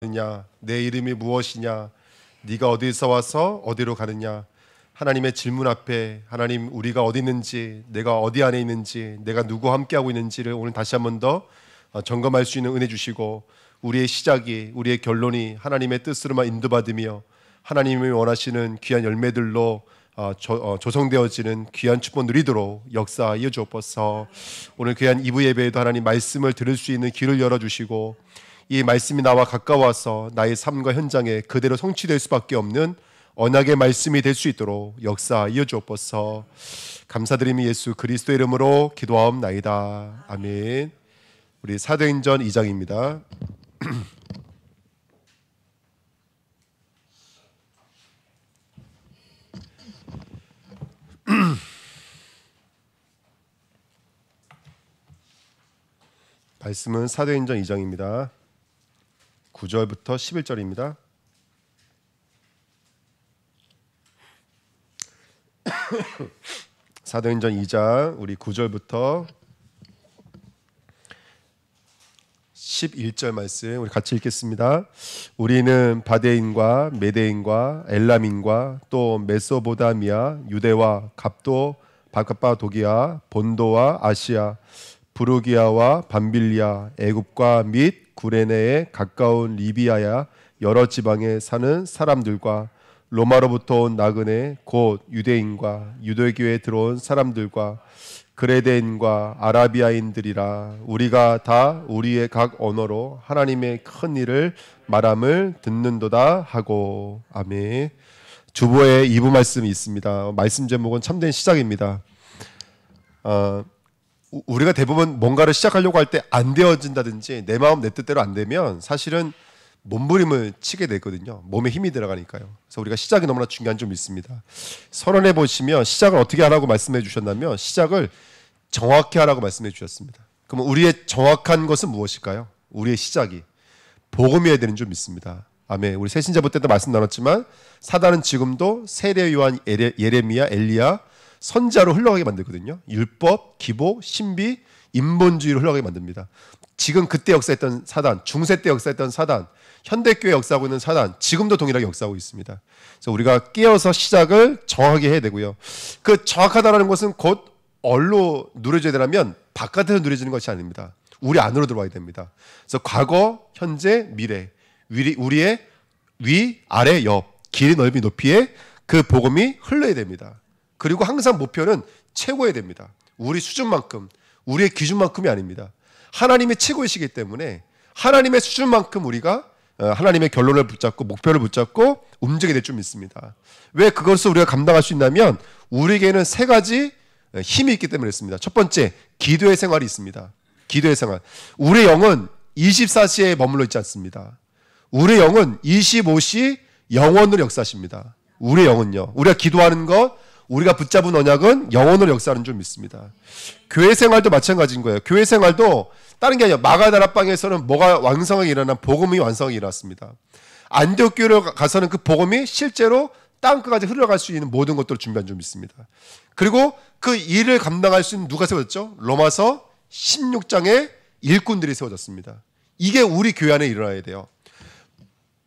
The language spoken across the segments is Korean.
냐, 내 이름이 무엇이냐, 네가 어디서 와서 어디로 가느냐. 하나님의 질문 앞에 하나님, 우리가 어디 있는지, 내가 어디 안에 있는지, 내가 누구와 함께하고 있는지를 오늘 다시 한 번 더 점검할 수 있는 은혜 주시고, 우리의 시작이, 우리의 결론이 하나님의 뜻으로만 인도받으며 하나님이 원하시는 귀한 열매들로 조성되어지는 귀한 축복 누리도록 역사하여 주옵소서. 오늘 귀한 2부 예배에도 하나님 말씀을 들을 수 있는 길을 열어주시고, 이 말씀이 나와 가까워서 나의 삶과 현장에 그대로 성취될 수밖에 없는 언약의 말씀이 될 수 있도록 역사하여 주옵소서. 감사드리며 예수 그리스도의 이름으로 기도하옵나이다. 아멘. 우리 사도행전 2장입니다. 말씀은 사도행전 2장입니다. 9절부터 11절입니다. 사도행전 2장 우리 9절부터 11절 말씀 우리 같이 읽겠습니다. 우리는 바데인과 메데인과 엘람인과 또 메소보다미아, 유대와 갑도, 바카바도기아, 본도와 아시아, 부르기아와 밤빌리아, 애굽과 및 구레네에 가까운 리비아야 여러 지방에 사는 사람들과 로마로부터 온 나그네 곧 유대인과 유대교에 들어온 사람들과 그레데인과 아라비아인들이라, 우리가 다 우리의 각 언어로 하나님의 큰 일을 말함을 듣는도다 하고. 아멘. 주보에 2부 말씀이 있습니다. 말씀 제목은 참된 시작입니다. 우리가 대부분 뭔가를 시작하려고 할 때 안 되어진다든지 내 마음 내 뜻대로 안 되면 사실은 몸부림을 치게 되거든요. 몸에 힘이 들어가니까요. 그래서 우리가 시작이 너무나 중요한 점이 있습니다. 서론에 보시면 시작을 어떻게 하라고 말씀해 주셨냐면 시작을 정확히 하라고 말씀해 주셨습니다. 그러면 우리의 정확한 것은 무엇일까요? 우리의 시작이 복음이어야 되는 줄 믿습니다. 아멘. 우리 새신자부 때도 말씀 나눴지만 사단은 지금도 세례 요한, 예레미야, 엘리야 선지자로 흘러가게 만들거든요. 율법, 기복, 신비, 인본주의로 흘러가게 만듭니다. 지금 그때 역사했던 사단, 중세 때 역사했던 사단, 현대교회 역사하고 있는 사단, 지금도 동일하게 역사하고 있습니다. 그래서 우리가 깨어서 시작을 정확하게 해야 되고요. 그 정확하다는 것은 곧 어디로 누려져야 되냐면 바깥에서 누려지는 것이 아닙니다. 우리 안으로 들어와야 됩니다. 그래서 과거, 현재, 미래, 우리의 위, 아래, 옆, 길이, 넓이, 높이에 그 복음이 흘러야 됩니다. 그리고 항상 목표는 최고여야 됩니다. 우리 수준만큼, 우리의 기준만큼이 아닙니다. 하나님의 최고이시기 때문에 하나님의 수준만큼 우리가 하나님의 결론을 붙잡고 목표를 붙잡고 움직이게 될 줄 믿습니다. 왜 그것을 우리가 감당할 수 있냐면 우리에게는 세 가지 힘이 있기 때문에 그렇습니다. 첫 번째, 기도의 생활이 있습니다. 기도의 생활. 우리의 영은 24시에 머물러 있지 않습니다. 우리의 영은 25시 영원으로 역사하십니다. 우리의 영은요. 우리가 기도하는 것, 우리가 붙잡은 언약은 영원으로 역사하는 줄 믿습니다. 교회 생활도 마찬가지인 거예요. 교회 생활도 다른 게 아니라 마가다락방에서는 뭐가 완성하게 일어나? 복음이 완성하게 일어났습니다. 안디옥 교회로 가서는 그 복음이 실제로 땅끝까지 흘러갈 수 있는 모든 것들을 준비한 줄 믿습니다. 그리고 그 일을 감당할 수 있는 누가 세워졌죠? 로마서 16장에 일꾼들이 세워졌습니다. 이게 우리 교회 안에 일어나야 돼요.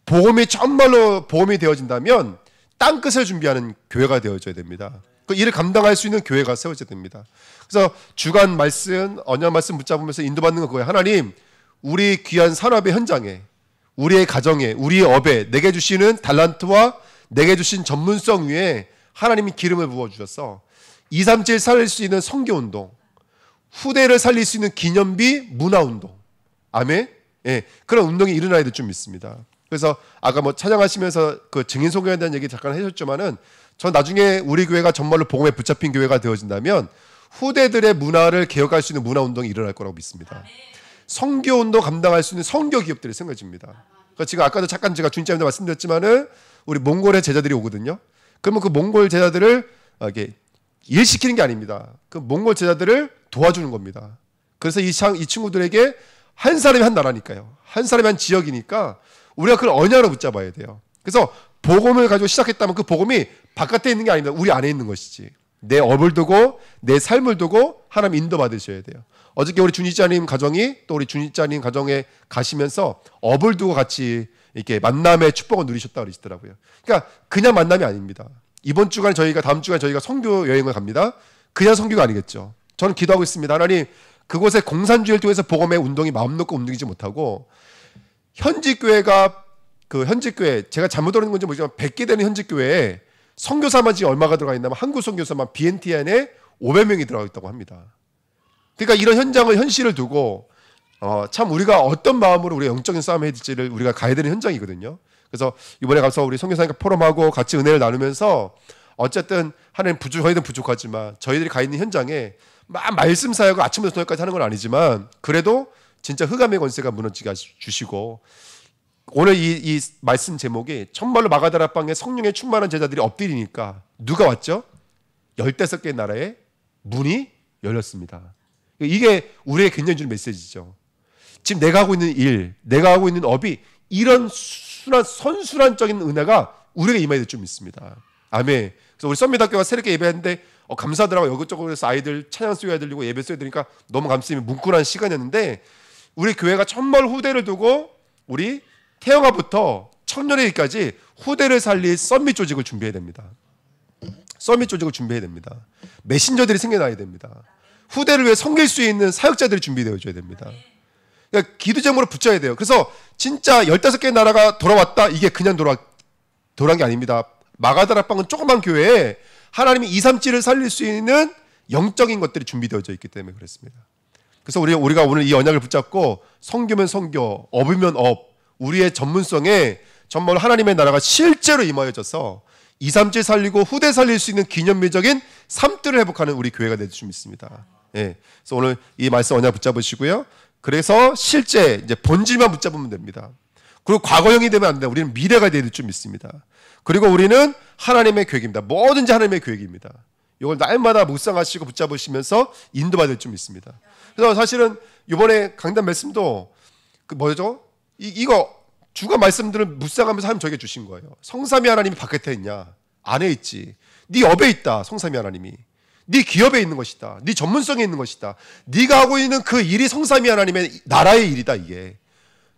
복음이 정말로 복음이 되어진다면 땅끝을 준비하는 교회가 되어져야 됩니다. 그 일을 감당할 수 있는 교회가 세워져야 됩니다. 그래서 주간 말씀, 언약 말씀 붙잡으면서 인도받는 거 그거예요. 하나님, 우리 귀한 산업의 현장에, 우리의 가정에, 우리의 업에 내게 주시는 달란트와 내게 주신 전문성 위에 하나님이 기름을 부어주셔서 237 살릴 수 있는 선교운동, 후대를 살릴 수 있는 기념비 문화운동, 아멘? 예, 그런 운동이 일어나야 될 줄 믿습니다. 그래서 아까 뭐 찬양하시면서 그 증인 소개에 대한 얘기 잠깐 해줬지만은 전 나중에 우리 교회가 정말로 복음에 붙잡힌 교회가 되어진다면 후대들의 문화를 개혁할 수 있는 문화 운동이 일어날 거라고 믿습니다. 선교 운동 감당할 수 있는 선교 기업들이 생겨집니다. 그러니까 지금 아까도 잠깐 제가 주님님한테 말씀드렸지만은 우리 몽골의 제자들이 오거든요. 그러면 그 몽골 제자들을 이렇게 일시키는 게 아닙니다. 그 몽골 제자들을 도와주는 겁니다. 그래서 이 친구들에게 한 사람이 한 나라니까요. 한 사람이 한 지역이니까 우리가 그걸 언약으로 붙잡아야 돼요. 그래서 복음을 가지고 시작했다면 그 복음이 바깥에 있는 게 아닙니다. 우리 안에 있는 것이지. 내 업을 두고 내 삶을 두고 하나님 인도받으셔야 돼요. 어저께 우리 준이자님 가정이 또 우리 준이자님 가정에 가시면서 업을 두고 같이 이렇게 만남의 축복을 누리셨다 그러시더라고요. 그러니까 그냥 만남이 아닙니다. 이번 주간 저희가 다음 주간 저희가 선교 여행을 갑니다. 그냥 선교가 아니겠죠. 저는 기도하고 있습니다. 하나님 그곳에 공산주의를 통해서 복음의 운동이 마음 놓고 움직이지 못하고 현지 교회가 그 현지 교회 제가 잘못 들은 건지 모르지만 100개 되는 현지 교회에 선교사만 지금 얼마가 들어가 있냐면 한국 선교사만 BNTN에 500명이 들어가 있다고 합니다. 그러니까 이런 현장을 현실을 두고 참 우리가 어떤 마음으로 우리가 영적인 싸움을 해야 될지를 우리가 가야 되는 현장이거든요. 그래서 이번에 가서 우리 선교사님과 포럼하고 같이 은혜를 나누면서 어쨌든 하나님 저희는 부족하지만 저희들이 가 있는 현장에 막 말씀 사역을 아침부터 저녁까지 하는 건 아니지만 그래도 진짜 흑암의 권세가 무너지게 주시고 오늘 이 말씀 제목이 정말로 마가다락방에 성령에 충만한 제자들이 엎드리니까 누가 왔죠? 15개의 나라의 문이 열렸습니다. 이게 우리의 굉장히 주는 메시지죠. 지금 내가 하고 있는 일, 내가 하고 있는 업이 이런 선순환적인 은혜가 우리에게 임해야 될 줄 믿습니다. 아멘. 그래서 우리 썸밋학교가 새롭게 예배했는데 감사하더라고요. 이것저것에서 아이들 찬양 소리가 들리고 예배 소리 들으니까 너무 감사히 뭉클한 시간이었는데 우리 교회가 정말 후대를 두고 우리 태영아부터 청년회의까지 후대를 살릴 썸밋 조직을 준비해야 됩니다. 썸밋 조직을 준비해야 됩니다. 메신저들이 생겨나야 됩니다. 후대를 위해 섬길 수 있는 사역자들이 준비되어줘야 됩니다. 그러니까 기도 제목으로 붙여야 돼요. 그래서 진짜 15개의 나라가 돌아왔다. 이게 그냥 돌아온 게 아닙니다. 마가다락방은 조그만 교회에 하나님이 237을 살릴 수 있는 영적인 것들이 준비되어져 있기 때문에 그렇습니다. 그래서 우리가 오늘 이 언약을 붙잡고 선교면 선교, 업이면 업, 우리의 전문성에 정말 하나님의 나라가 실제로 임하여져서 237 살리고 후대 살릴 수 있는 기념비적인 삶들을 회복하는 우리 교회가 될 줄 믿습니다. 예. 그래서 오늘 이 말씀 언약 붙잡으시고요. 그래서 실제 이제 본질만 붙잡으면 됩니다. 그리고 과거형이 되면 안 돼요. 우리는 미래가 될 줄 믿습니다. 그리고 우리는 하나님의 계획입니다. 뭐든지 하나님의 계획입니다. 이걸 날마다 묵상하시고 붙잡으시면서 인도받을 줄 믿습니다. 그래서 사실은 이번에 강단 말씀도 그 뭐죠? 이거 주가 말씀들을 묵상하면서 하나님 저에게 주신 거예요. 성삼위 하나님이 바깥에 있냐? 안에 있지. 네 업에 있다. 성삼위 하나님이. 네 기업에 있는 것이다. 네 전문성에 있는 것이다. 네가 하고 있는 그 일이 성삼위 하나님의 나라의 일이다 이게.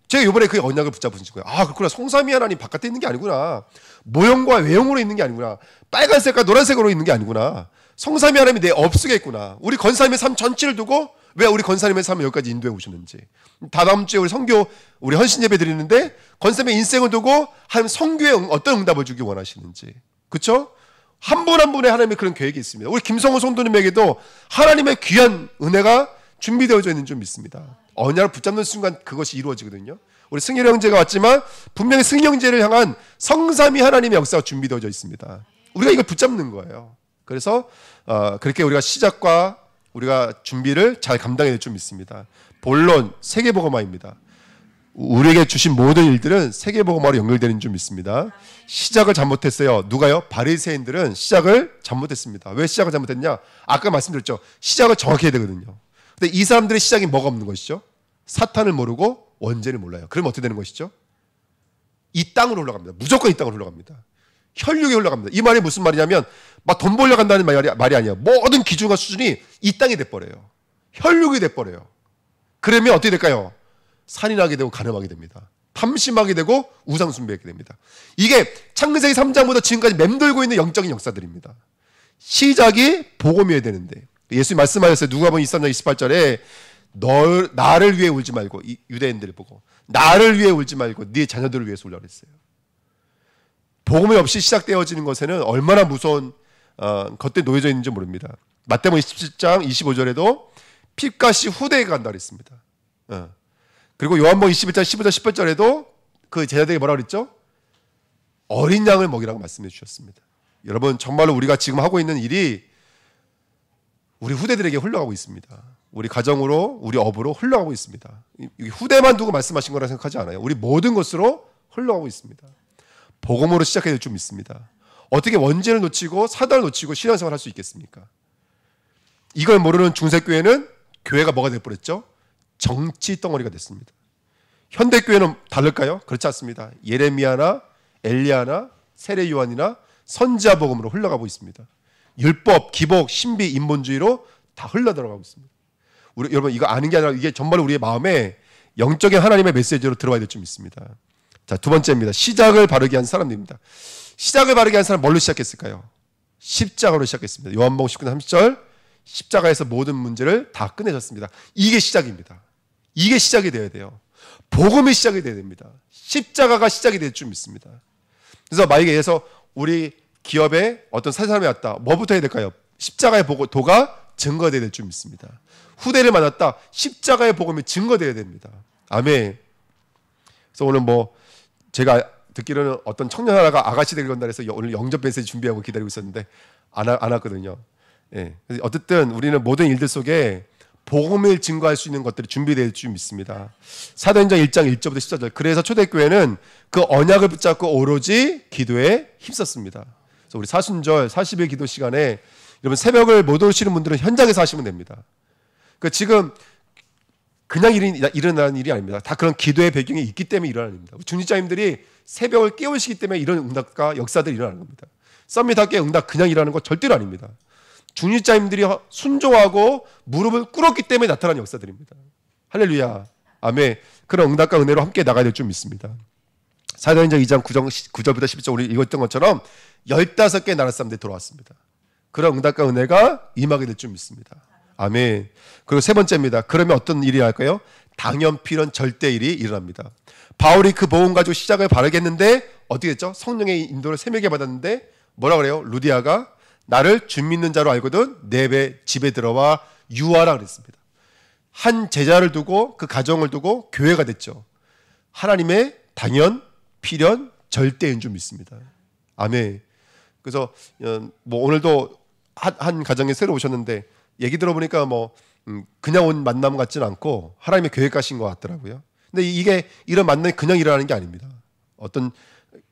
제가 이번에 그 언약을 붙잡으신 거예요. 아 그렇구나. 성삼위 하나님 바깥에 있는 게 아니구나. 모형과 외형으로 있는 게 아니구나. 빨간색과 노란색으로 있는 게 아니구나. 성삼위 하나님이 내 업 속에 있구나. 우리 건사님의 삶 전체를 두고 왜 우리 건사님의 삶을 여기까지 인도해 오셨는지. 다다음 주에 우리 헌신 예배 드리는데 건사님의 인생을 두고 하나님 선교에 어떤 응답을 주기 원하시는지. 그렇죠? 한 분 한 분의 하나님의 그런 계획이 있습니다. 우리 김성호 성도님에게도 하나님의 귀한 은혜가 준비되어져 있는 줄 믿습니다. 언약을 붙잡는 순간 그것이 이루어지거든요. 우리 승일 형제가 왔지만 분명히 승일 형제를 향한 성삼위 하나님의 역사가 준비되어져 있습니다. 우리가 이걸 붙잡는 거예요. 그래서 그렇게 우리가 시작과 우리가 준비를 잘 감당해야 될 줄 믿습니다. 본론 세계복음화입니다. 우리에게 주신 모든 일들은 세계복음화로 연결되는 줄 믿습니다. 시작을 잘못했어요. 누가요? 바리새인들은 시작을 잘못했습니다. 왜 시작을 잘못했냐? 아까 말씀드렸죠. 시작을 정확히 해야 되거든요. 근데 이 사람들의 시작이 뭐가 없는 것이죠? 사탄을 모르고 원죄를 몰라요. 그러면 어떻게 되는 것이죠? 이 땅으로 올라갑니다. 무조건 이 땅으로 올라갑니다. 혈육에 올라갑니다. 이 말이 무슨 말이냐면 막 돈 벌려 간다는 말이 아니에요. 모든 기준과 수준이 이 땅이 돼버려요. 혈육이 돼버려요. 그러면 어떻게 될까요? 산인하게 되고 가늠하게 됩니다. 탐심하게 되고 우상 숭배하게 됩니다. 이게 창세기 3장부터 지금까지 맴돌고 있는 영적인 역사들입니다. 시작이 복음이어야 되는데 예수님 말씀하셨어요. 누가복음 23장 28절에 나를 위해 울지 말고 유대인들을 보고 나를 위해 울지 말고 네 자녀들을 위해서 울라 그랬어요. 복음이 없이 시작되어지는 것에는 얼마나 무서운 것들이 놓여져 있는지 모릅니다. 마태복음 27장 25절에도 핏값이 후대에 간다 그랬습니다. 그리고 요한복음 21장 15절 18절에도 그 제자들에게 뭐라고 그랬죠? 어린 양을 먹이라고 말씀해 주셨습니다. 여러분 정말로 우리가 지금 하고 있는 일이 우리 후대들에게 흘러가고 있습니다. 우리 가정으로 우리 업으로 흘러가고 있습니다. 후대만 두고 말씀하신 거라 생각하지 않아요. 우리 모든 것으로 흘러가고 있습니다. 복음으로 시작해야 될 줄 믿습니다. 어떻게 원죄를 놓치고 사단을 놓치고 신앙생활을 할 수 있겠습니까? 이걸 모르는 중세교회는 교회가 뭐가 돼버렸죠? 정치 덩어리가 됐습니다. 현대교회는 다를까요? 그렇지 않습니다. 예레미야나 엘리야나 세례 요한이나 선지자 복음으로 흘러가고 있습니다. 율법, 기복, 신비, 인본주의로 다 흘러들어가고 있습니다. 여러분 이거 아는 게 아니라 이게 정말 우리의 마음에 영적인 하나님의 메시지로 들어와야 될 줄 믿습니다. 자, 두 번째입니다. 시작을 바르게 한 사람들입니다. 시작을 바르게 한 사람 뭘로 시작했을까요? 십자가로 시작했습니다. 요한복음 19장 30절 십자가에서 모든 문제를 다 끝내셨습니다. 이게 시작입니다. 이게 시작이 되어야 돼요. 복음이 시작이 되어야 됩니다. 십자가가 시작이 될 줄 믿습니다. 그래서 만약에 예서 우리 기업에 어떤 사람이 왔다. 뭐부터 해야 될까요? 십자가의 도가 증거되어야 될 줄 믿습니다. 후대를 만났다. 십자가의 복음이 증거되어야 됩니다. 아멘. 그래서 오늘 제가 듣기로는 어떤 청년 하나가 아가씨 되길 건다 해서 오늘 영접 메시지 준비하고 기다리고 있었는데 안 왔거든요. 예. 어쨌든 우리는 모든 일들 속에 복음을 증거할 수 있는 것들이 준비될 줄 믿습니다. 사도행전 1장 1절부터 14절. 그래서 초대교회는 그 언약을 붙잡고 오로지 기도에 힘썼습니다. 그래서 우리 사순절 40일 기도 시간에 여러분 새벽을 못 오시는 분들은 현장에서 하시면 됩니다. 그러니까 지금 그냥 일어나는 일이 아닙니다. 다 그런 기도의 배경이 있기 때문에 일어나는 일입니다. 중직자님들이 새벽을 깨우시기 때문에 이런 응답과 역사들이 일어나는 겁니다. 썸밋 학교의 응답 그냥 일어나는 거 절대로 아닙니다. 중직자님들이 순종하고 무릎을 꿇었기 때문에 나타나는 역사들입니다. 할렐루야. 아멘. 그런 응답과 은혜로 함께 나가야 될 줄 믿습니다. 사도행전 2장 9절부터 12절 우리 읽었던 것처럼 15개의 나라 사람들이 돌아왔습니다. 그런 응답과 은혜가 임하게 될 줄 믿습니다. 아멘. 그리고 세 번째입니다. 그러면 어떤 일이 할까요? 당연필연 절대일이 일어납니다. 바울이 그 복음 가지고 시작을 바르게 했는데 어떻게 됐죠? 성령의 인도를 세명에게 받았는데 뭐라 그래요? 루디아가 나를 주 믿는 자로 알거든 내 집에 들어와 유하라 그랬습니다. 한 제자를 두고 그 가정을 두고 교회가 됐죠. 하나님의 당연, 필연, 절대인 줄 믿습니다. 아멘. 그래서 오늘도 한 가정에 새로 오셨는데 얘기 들어보니까 그냥 온 만남 같지는 않고 하나님의 교회 가신 것 같더라고요. 근데 이게 이런 만남이 그냥 일어나는 게 아닙니다. 어떤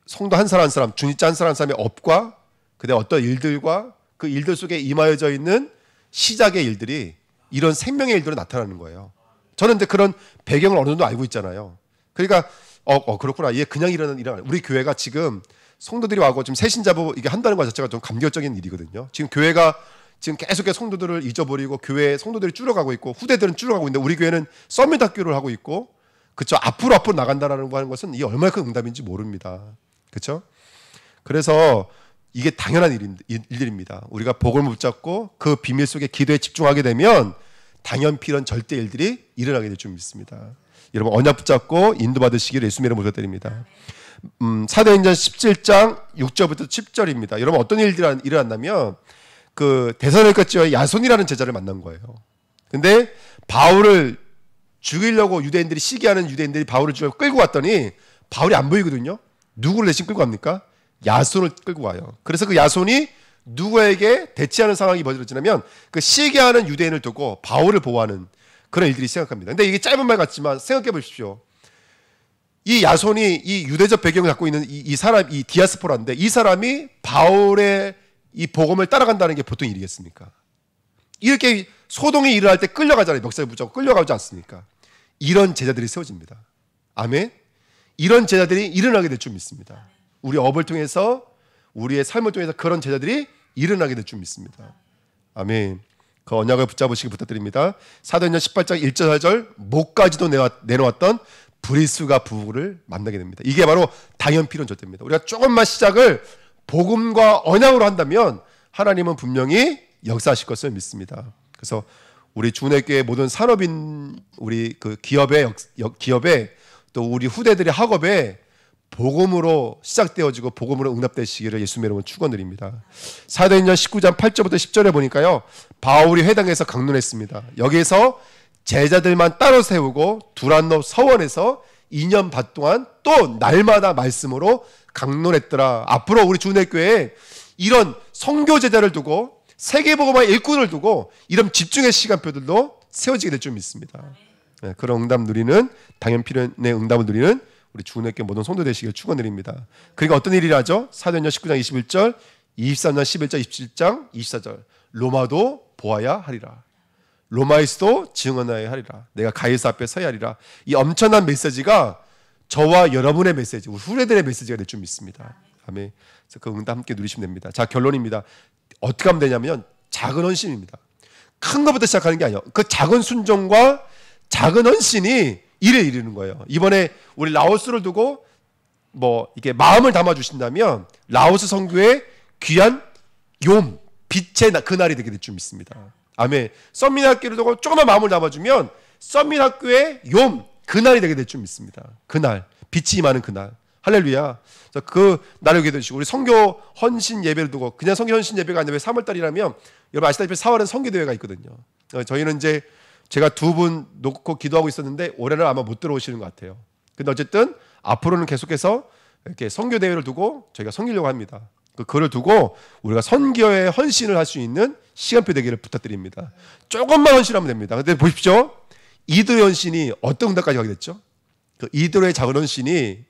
성도 한 사람 한 사람, 중직자 한 사람 한 사람의 업과 그다음 어떤 일들과 그 일들 속에 임하여져 있는 시작의 일들이 이런 생명의 일들로 나타나는 거예요. 저는 근데 그런 배경을 어느 정도 알고 있잖아요. 그러니까 그렇구나. 이게 그냥 일어나는 일은 우리 교회가 지금 성도들이 와고 지금 새신자부 이게 한다는 것 자체가 좀 감격적인 일이거든요. 지금 교회가 지금 계속해서 성도들을 잊어버리고 교회 성도들이 줄어가고 있고 후대들은 줄어가고 있는데 우리 교회는 썸밋 학교를 하고 있고 그렇죠. 앞으로 나간다라는 거 하는 것은 이게 얼마나 큰 응답인지 모릅니다. 그렇죠? 그래서 이게 당연한 일들입니다. 우리가 복음을 붙잡고 그 비밀 속에 기도에 집중하게 되면 당연필연 절대 일들이 일어나게 될 줄 믿습니다. 여러분 언약 붙잡고 인도받으시기를 예수님의 이름으로 부탁드립니다. 사도행전 17장 6절부터 10절입니다. 여러분 어떤 일들이 일어났냐면 그 데살로니가 지역의 야손이라는 제자를 만난 거예요. 근데 바울을 죽이려고 유대인들이 시기하는 유대인들이 바울을 죽이려고 끌고 왔더니 바울이 안 보이거든요. 누구를 대신 끌고 갑니까? 야손을 끌고 와요. 그래서 그 야손이 누구에게 대치하는 상황이 벌어지냐면 그 시기하는 유대인을 두고 바울을 보호하는 그런 일들이 생각합니다. 근데 이게 짧은 말 같지만 생각해 보십시오. 이 야손이 이 유대적 배경을 갖고 있는 이 사람, 이 디아스포라인데 이 사람이 바울의 이 복음을 따라간다는 게 보통 일이겠습니까? 이렇게 소동이 일어날 때 끌려가잖아요. 멱살을 붙잡고 끌려가지 않습니까? 이런 제자들이 세워집니다. 아멘. 이런 제자들이 일어나게 될 줄 믿습니다. 우리 업을 통해서 우리의 삶을 통해서 그런 제자들이 일어나게 될 줄 믿습니다. 아멘. 그 언약을 붙잡으시기 부탁드립니다. 사도행전 18장 1절 4절 목까지도 내놓았던 브리스가 부부를 만나게 됩니다. 이게 바로 당연필연 절대입니다. 우리가 조금만 시작을 복음과 언약으로 한다면 하나님은 분명히 역사하실 것을 믿습니다. 그래서 우리 주은혜교회 모든 산업인 우리 그 기업에 또 우리 후대들의 학업에 복음으로 시작되어지고 복음으로 응답되시기를 예수님의 이름으로 축원드립니다. 사도행전 19장 8절부터 10절에 보니까요. 바울이 회당에서 강론했습니다. 여기에서 제자들만 따로 세우고 두란노 서원에서 2년 반 동안 또 날마다 말씀으로 강론했더라. 앞으로 우리 주은혜교회에 이런 선교 제자를 두고 세계복음화 일꾼을 두고 이런 집중의 시간표들도 세워지게 될 줄 믿습니다. 네, 그런 응답 누리는 당연필연의 응답을 누리는 우리 주은혜교회 모든 성도 되시길 축원드립니다. 그러니까 어떤 일이 하죠? 사도행전 19장 21절, 23장 11절, 27장 24절 로마도 보아야 하리라. 로마에서도 증언하여야 하리라. 내가 가이사 앞에 서야 하리라. 이 엄청난 메시지가 저와 여러분의 메시지, 우리 후대들의 메시지가 될 줄 믿습니다. 아멘. 그래서 그 응답 함께 누리시면 됩니다. 자, 결론입니다. 어떻게 하면 되냐면 작은 헌신입니다. 큰 것부터 시작하는 게 아니에요. 그 작은 순종과 작은 헌신이 일에 이르는 거예요. 이번에 우리 라오스를 두고 뭐 이게 마음을 담아 주신다면 라오스 선교의 귀한 욤 빛의 그날이 되게 될 줄 믿습니다. 아멘. 썬민학교를 두고 조금만 마음을 담아주면 썬민학교의 욤 그날이 되게 될 줄 믿습니다. 그날 빛이 임하는 그날. 할렐루야. 그 날을 기도해 주시고 우리 선교 헌신 예배를 두고 그냥 선교 헌신 예배가 아니라 3월달이라면 여러분 아시다시피 4월은 선교대회가 있거든요. 저희는 이제 제가 2분 놓고 기도하고 있었는데 올해는 아마 못 들어오시는 것 같아요. 근데 어쨌든 앞으로는 계속해서 이렇게 선교대회를 두고 저희가 섬기려고 합니다. 그거를 두고 우리가 선교에 헌신을 할 수 있는 시간표 되기를 부탁드립니다. 조금만 헌신하면 됩니다. 근데 보십시오. 이도의 헌신이 어떤 응답까지 가게 됐죠? 그 이도의 작은 헌신이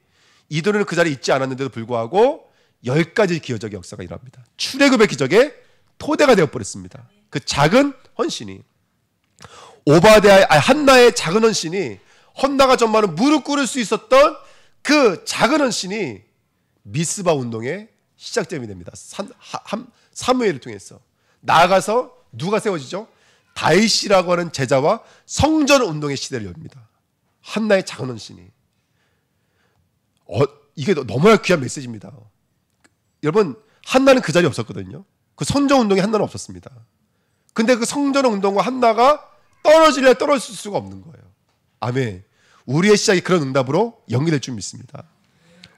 이도는 그 자리에 있지 않았는데도 불구하고 10가지 기적의 역사가 일어납니다. 출애굽의 기적의 토대가 되어버렸습니다. 그 작은 헌신이 오바댜의 한나의 작은 헌신이 헌나가 정말 무릎 꿇을 수 있었던 그 작은 헌신이 미스바 운동의 시작점이 됩니다. 사무엘을 통해서 나아가서 누가 세워지죠? 다윗이라고 하는 제자와 성전 운동의 시대를 엽니다. 한나의 작은 헌신이 이게 너무나 귀한 메시지입니다. 여러분 한나는 그 자리에 없었거든요. 그 성전 운동에 한나는 없었습니다. 근데 그 성전 운동과 한나가 떨어질래 떨어질 수가 없는 거예요. 아멘. 우리의 시작이 그런 응답으로 연결될 줄 믿습니다.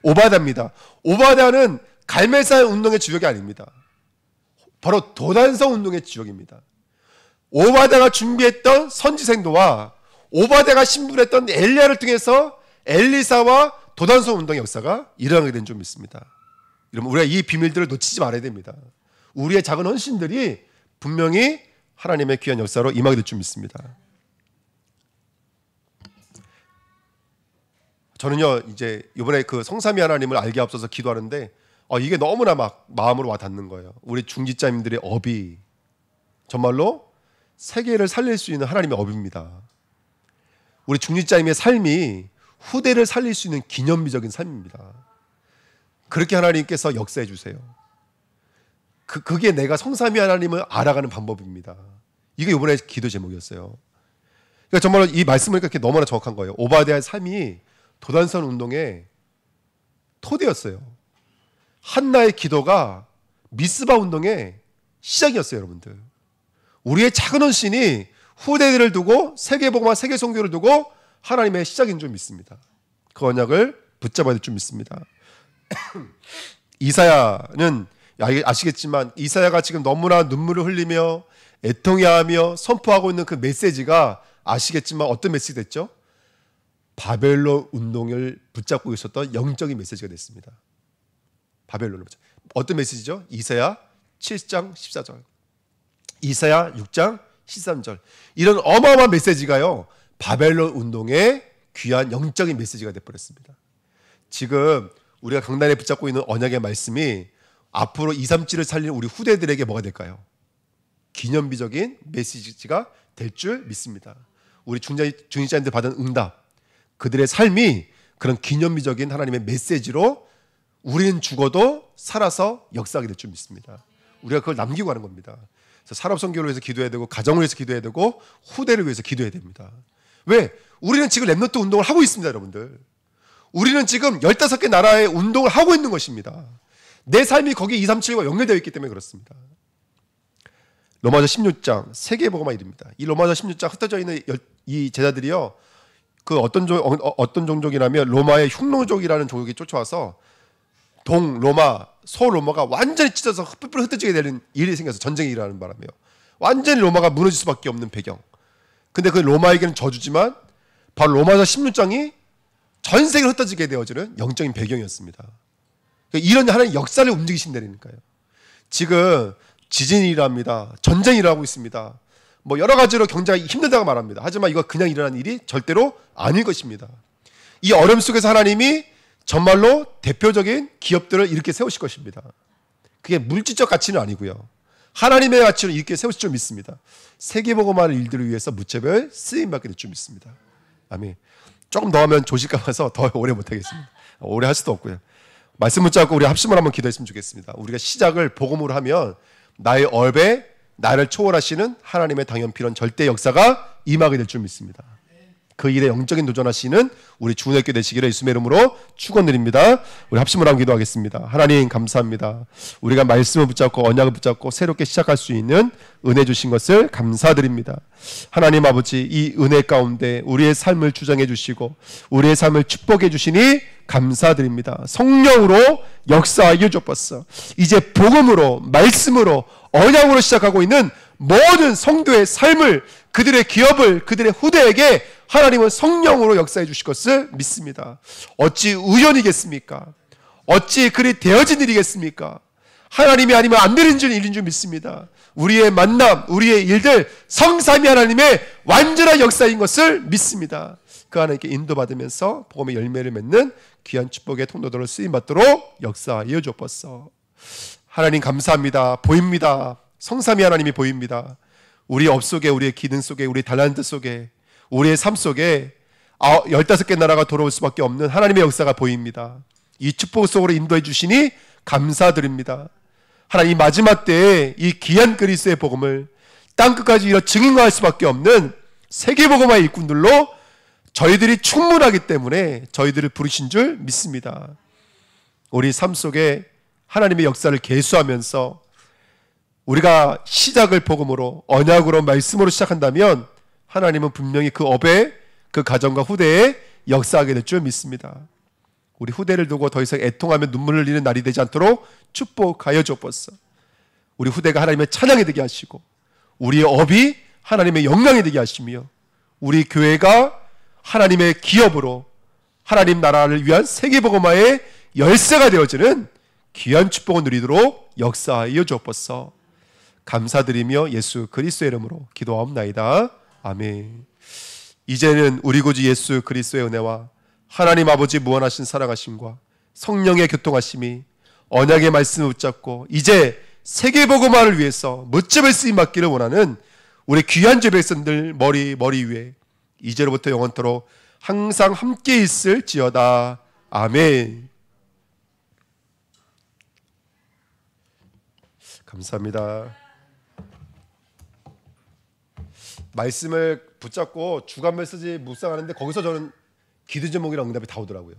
오바댜입니다. 오바댜는 갈멜산 운동의 주역이 아닙니다. 바로 도단성 운동의 주역입니다. 오바댜가 준비했던 선지생도와 오바댜가 신분했던 엘리야를 통해서 엘리사와 도단성 운동의 역사가 일어나게 된 줄 믿습니다. 여러분 우리가 이 비밀들을 놓치지 말아야 됩니다. 우리의 작은 헌신들이 분명히 하나님의 귀한 역사로 임하게 될 줄 믿습니다. 저는요 이제 이번에 그 성삼위 하나님을 알게 앞서서 기도하는데 이게 너무나 막 마음으로 와 닿는 거예요. 우리 중지자님들의 업이 정말로 세계를 살릴 수 있는 하나님의 업입니다. 우리 중지자님의 삶이 후대를 살릴 수 있는 기념비적인 삶입니다. 그렇게 하나님께서 역사해 주세요. 그게 내가 성삼위 하나님을 알아가는 방법입니다. 이게 이번에 기도 제목이었어요. 그러니까 정말 이 말씀을 그렇게 너무나 정확한 거예요. 오바댜의 삶이 도단성 운동의 토대였어요. 한나의 기도가 미스바 운동의 시작이었어요. 여러분들 우리의 작은 헌신이 후대들을 두고 세계복음화 세계선교를 두고 하나님의 시작인 줄 믿습니다. 그 언약을 붙잡아야 될 줄 믿습니다. 이사야는 아시겠지만 이사야가 지금 너무나 눈물을 흘리며 애통해하며 선포하고 있는 그 메시지가 아시겠지만 어떤 메시지 됐죠? 바벨론 운동을 붙잡고 있었던 영적인 메시지가 됐습니다. 바벨론을 붙잡고 어떤 메시지죠? 이사야 7장 14절 이사야 6장 13절 이런 어마어마한 메시지가요 바벨론 운동의 귀한 영적인 메시지가 되어버렸습니다. 지금 우리가 강단에 붙잡고 있는 언약의 말씀이 앞으로 237을 살리는 우리 후대들에게 뭐가 될까요? 기념비적인 메시지가 될 줄 믿습니다. 우리 중직자님들 받은 응답 그들의 삶이 그런 기념비적인 하나님의 메시지로 우리는 죽어도 살아서 역사하게 될 줄 믿습니다. 우리가 그걸 남기고 가는 겁니다. 그래서 산업선교를 위해서 기도해야 되고 가정을 위해서 기도해야 되고 후대를 위해서 기도해야 됩니다. 왜? 우리는 지금 렘넌트 운동을 하고 있습니다. 여러분들 우리는 지금 15개 나라의 운동을 하고 있는 것입니다. 내 삶이 거기 237과 연결되어 있기 때문에 그렇습니다. 로마서 16장 세계복음화 일입니다. 이 로마서 16장 흩어져 있는 이 제자들이요 그 어떤 종족이라면 로마의 흉노족이라는 종족이 쫓아와서 동로마, 소로마가 완전히 찢어서 흩뿌려 흩어지게 되는 일이 생겨서 전쟁이 일어나는 바람에요. 완전히 로마가 무너질 수밖에 없는 배경. 근데 그 로마에게는 저주지만 바로 로마서 16장이 전 세계로 흩어지게 되어지는 영적인 배경이었습니다. 그러니까 이런 하나님 역사를 움직이신다니까요. 지금 지진이 일어납니다. 전쟁이 일어나고 있습니다. 뭐 여러 가지로 경제가 힘들다고 말합니다. 하지만 이거 그냥 일어난 일이 절대로 아닐 것입니다. 이 어려움 속에서 하나님이 정말로 대표적인 기업들을 이렇게 세우실 것입니다. 그게 물질적 가치는 아니고요. 하나님의 가치로 이렇게 세우실 줄 믿습니다. 세계복음화의 일들을 위해서 무차별 쓰임받게 될 줄 믿습니다. 아멘. 조금 더 하면 조실까 봐서 더 오래 못하겠습니다. 오래 할 수도 없고요. 말씀 붙잡고 우리 합심을 한번 기도했으면 좋겠습니다. 우리가 시작을 복음으로 하면 나의 얼배 나를 초월하시는 하나님의 당연필연 절대 역사가 임하게 될 줄 믿습니다. 그 일에 영적인 도전하시는 우리 주은혜교 되시기를 예수님의 이름으로 축원드립니다. 우리 합심을 하고 기도하겠습니다. 하나님 감사합니다. 우리가 말씀을 붙잡고 언약을 붙잡고 새롭게 시작할 수 있는 은혜 주신 것을 감사드립니다. 하나님 아버지, 이 은혜 가운데 우리의 삶을 주장해 주시고 우리의 삶을 축복해 주시니 감사드립니다. 성령으로 역사하여 주옵소서. 이제 복음으로, 말씀으로, 언약으로 시작하고 있는 모든 성도의 삶을, 그들의 기업을, 그들의 후대에게 하나님은 성령으로 역사해 주실 것을 믿습니다. 어찌 우연이겠습니까? 어찌 그리 되어진 일이겠습니까? 하나님이 아니면 안 되는 일인 줄 믿습니다. 우리의 만남, 우리의 일들, 성삼위 하나님의 완전한 역사인 것을 믿습니다. 그 하나님께 인도받으면서 복음의 열매를 맺는 귀한 축복의 통로들을 쓰임받도록 역사하여 주옵소서. 하나님 감사합니다. 보입니다. 성삼위 하나님이 보입니다. 우리의 업 속에, 우리의 기능 속에, 우리의 달란트 속에, 우리의 삶 속에 15개 나라가 돌아올 수밖에 없는 하나님의 역사가 보입니다. 이 축복 속으로 인도해 주시니 감사드립니다. 하나님, 마지막 때에 이 귀한 그리스도의 복음을 땅끝까지 이어 증인할 수밖에 없는 세계복음화의 일꾼들로 저희들이 충분하기 때문에 저희들을 부르신 줄 믿습니다. 우리 삶 속에 하나님의 역사를 계수하면서 우리가 시작을 복음으로, 언약으로, 말씀으로 시작한다면 하나님은 분명히 그 업에, 그 가정과 후대에 역사하게 될 줄 믿습니다. 우리 후대를 두고 더 이상 애통하며 눈물을 흘리는 날이 되지 않도록 축복하여 주옵소서. 우리 후대가 하나님의 찬양이 되게 하시고 우리의 업이 하나님의 영광이 되게 하시며 우리 교회가 하나님의 기업으로 하나님 나라를 위한 세계복음화의 열쇠가 되어지는 귀한 축복을 누리도록 역사하여 주옵소서. 감사드리며 예수 그리스도의 이름으로 기도하옵나이다. 아멘. 이제는 우리 구주 예수 그리스도의 은혜와 하나님 아버지 무한하신 사랑하심과 성령의 교통하심이 언약의 말씀을 붙잡고 이제 세계복음화를 위해서 멋짐을 쓰임받기를 원하는 우리 귀한 주 백성들 머리 위에 이제로부터 영원토록 항상 함께 있을지어다. 아멘. 감사합니다. 말씀을 붙잡고 주간 메시지 묵상하는데 거기서 저는 기도 제목이랑 응답이 다 오더라고요.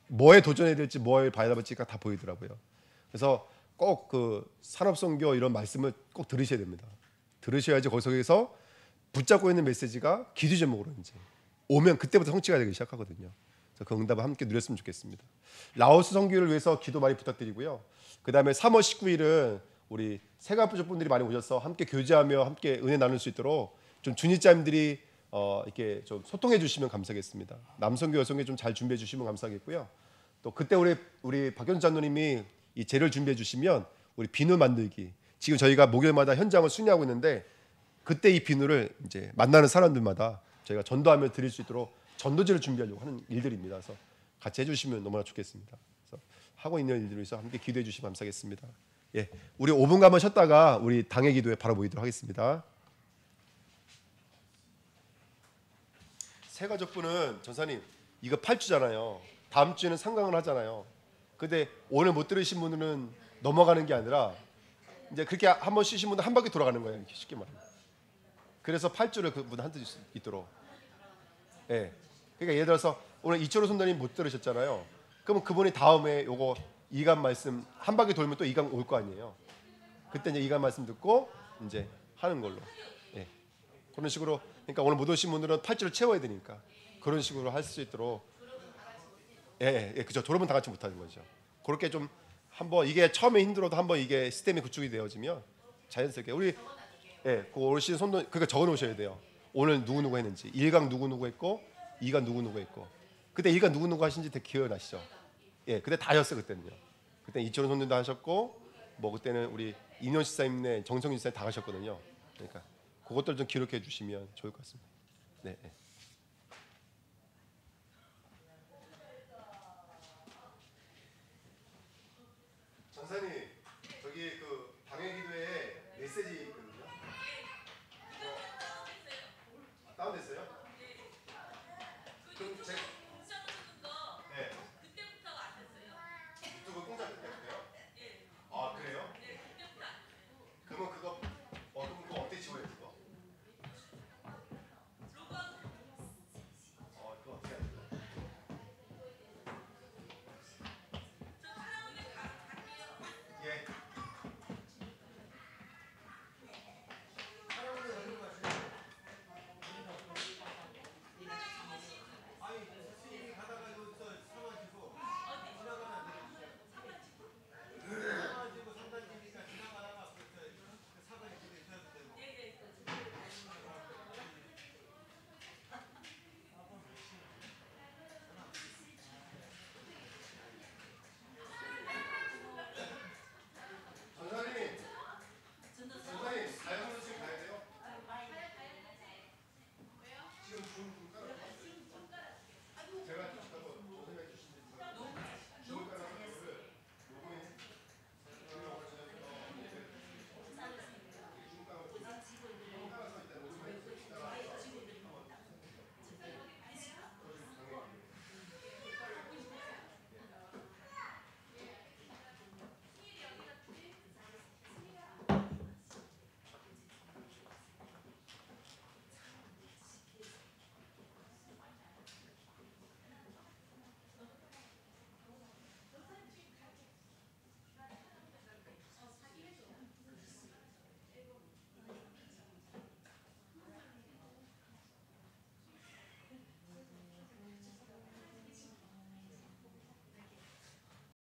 뭐에 도전해야 될지, 뭐에 봐야 될지가 다 보이더라고요. 그래서 꼭 그 산업선교 이런 말씀을 꼭 들으셔야 됩니다. 들으셔야지 거기서 붙잡고 있는 메시지가 기도 제목으로 이제 오면 그때부터 성취가 되기 시작하거든요. 그래서 그 응답을 함께 누렸으면 좋겠습니다. 라오스 선교를 위해서 기도 많이 부탁드리고요. 그 다음에 3월 19일은 우리 세가부족 분들이 많이 오셔서 함께 교제하며 함께 은혜 나눌 수 있도록 좀 주니짜님들이 이렇게 좀 소통해 주시면 감사하겠습니다. 남성교 여성교 좀 잘 준비해 주시면 감사하겠고요. 또 그때 우리 박현주 장로님이 이 재료를 준비해 주시면 우리 비누 만들기, 지금 저희가 목요일마다 현장을 순회하고 있는데 그때 이 비누를 이제 만나는 사람들마다 저희가 전도하며 드릴 수 있도록 전도제를 준비하려고 하는 일들입니다. 그래서 같이 해주시면 너무나 좋겠습니다. 그래서 하고 있는 일들을 위해서 함께 기도해 주시면 감사하겠습니다. 예, 우리 5분간 한번 쉬었다가 우리 당의 기도에 바로 모이도록 하겠습니다. 새가족분은 전사님 이거 8주잖아요. 다음 주에는 상강을 하잖아요. 근데 오늘 못 들으신 분들은 넘어가는 게 아니라 이제 그렇게 한번 쉬신 분은 한 바퀴 돌아가는 거예요. 이렇게 쉽게 말하면. 그래서 8주를 그분 한테 있도록. 예. 그러니까 예를 들어서 오늘 이철호 선생님 못 들으셨잖아요. 그러면 그분이 다음에 요거 이간 말씀 한 바퀴 돌면 또 이간 올 거 아니에요. 그때 이제 이간 말씀 듣고 이제 하는 걸로. 예. 그런 식으로. 그러니까 오늘 못 오신 분들은 8주를 채워야 되니까 그런 식으로 할 수 있도록. 예, 그죠. 졸업은 다 같이 못하는 거죠. 그렇게 좀 한번 이게 처음에 힘들어도 한번 이게 시스템이 구축이 되어지면 자연스럽게 우리 그 오신 손도 그러니까 적어 놓으셔야 돼요. 오늘 누구 했는지 1강 누구 했고 2강 누구 했고 그때 1강 누구 하신지 되게 기억나시죠? 예, 그때 다 하셨어요. 그때는요. 그때 이철원 손님도 하셨고 뭐 그때는 우리 인현 시사님네 정성윤 시사님 다 하셨거든요. 그러니까 그것들 좀 기록해 주시면 좋을 것 같습니다. 네.